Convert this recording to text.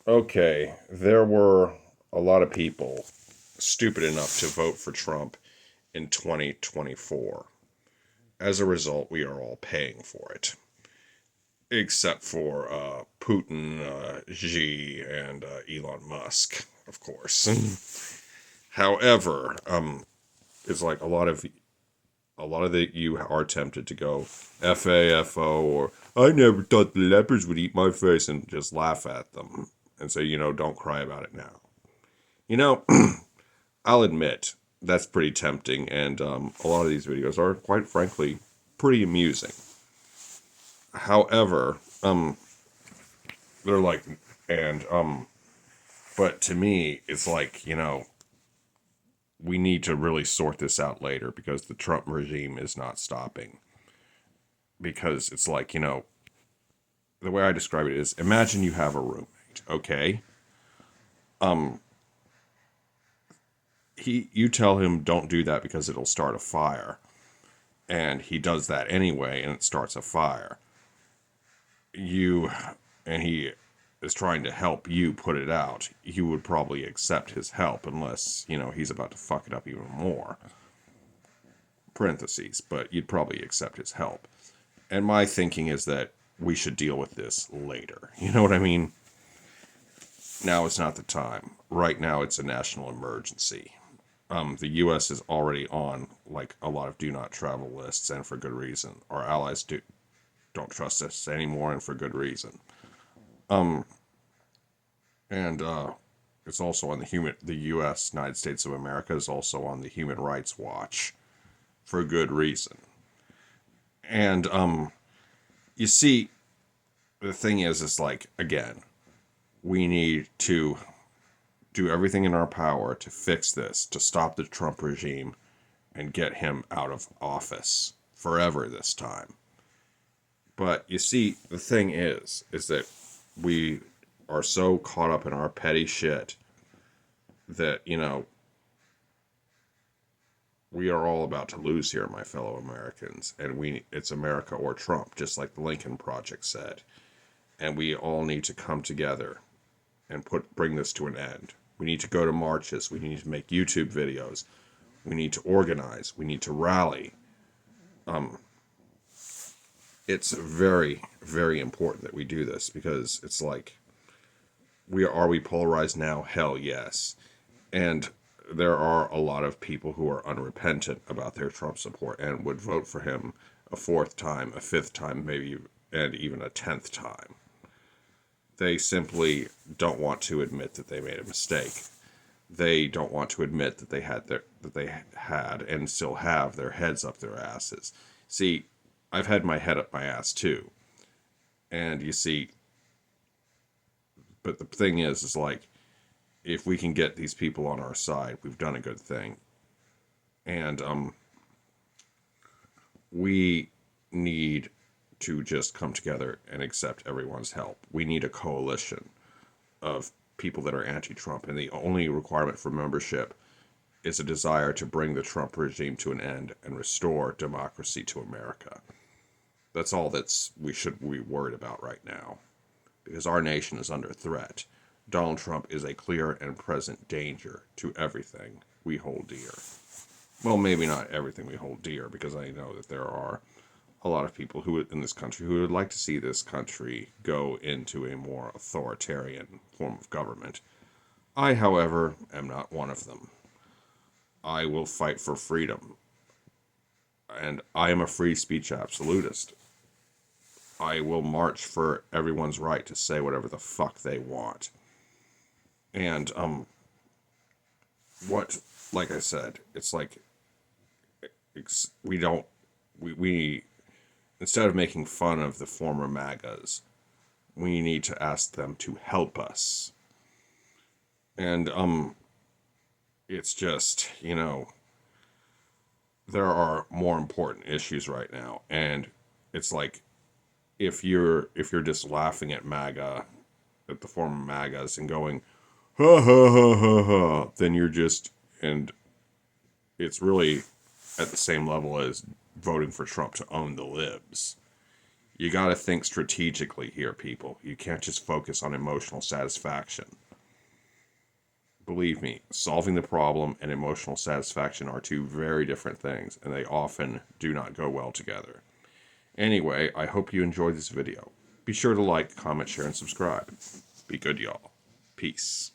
Okay, there were a lot of people stupid enough to vote for Trump in 2024. As a result, we are all paying for it, except for Putin, Xi, and Elon Musk, of course. However, it's like a lot of the you are tempted to go FAFO or I never thought the leopards would eat my face and just laugh at them and say, don't cry about it now. You know, I'll admit that's pretty tempting, and a lot of these videos are, quite frankly, pretty amusing. However, they're like, and but to me, it's like we need to really sort this out later because the Trump regime is not stopping. Because it's like the way I describe it is, imagine you have a roommate, okay? Um, you tell him don't do that because it'll start a fire, and he does that anyway, and it starts a fire. You and he is trying to help you put it out. You would probably accept his help unless he's about to fuck it up even more. Parentheses, but you'd probably accept his help. And my thinking is that we should deal with this later. You know what I mean? Now is not the time. Right now, it's a national emergency. The U.S. is already on like a lot of do not travel lists, and for good reason. Our allies don't trust us anymore, and for good reason. Um, and it's also on the U.S. United States of America is also on the Human Rights Watch for good reason. And you see, the thing is like again, we need to do everything in our power to fix this, to stop the Trump regime and get him out of office forever this time. But you see, the thing is that we are so caught up in our petty shit that, we are all about to lose here, my fellow Americans. And it's America or Trump, just like the Lincoln Project said. And we all need to come together and bring this to an end. We need to go to marches. We need to make YouTube videos. We need to organize. We need to rally. Um, it's very, very important that we do this because it's like, are we polarized now? Hell yes. And there are a lot of people who are unrepentant about their Trump support and would vote for him a fourth time, a fifth time, maybe, and even a 10th time. They simply don't want to admit that they made a mistake. They don't want to admit that they had and still have their heads up their asses. See, I've had my head up my ass too. And you see, but the thing is like, if we can get these people on our side, we've done a good thing. And we need to just come together and accept everyone's help. We need a coalition of people that are anti-Trump, and the only requirement for membership is a desire to bring the Trump regime to an end and restore democracy to America. That's all we should be worried about right now, because our nation is under threat. Donald Trump is a clear and present danger to everything we hold dear. Well, maybe not everything we hold dear, because I know that there are a lot of people who in this country who would like to see this country go into a more authoritarian form of government. I, however, am not one of them. I will fight for freedom, and I am a free speech absolutist. I will march for everyone's right to say whatever the fuck they want. And what, like I said, it's like we don't we instead of making fun of the former MAGAs, we need to ask them to help us. And it's just, there are more important issues right now, and it's like if you're just laughing at MAGA, at the former MAGAs, and going ha ha ha ha ha, then you're just, and it's really at the same level as voting for Trump to own the libs. You got to think strategically here, people. You can't just focus on emotional satisfaction. Believe me, solving the problem and emotional satisfaction are two very different things, and they often do not go well together. Anyway, I hope you enjoyed this video. Be sure to like, comment, share, and subscribe. Be good, y'all. Peace.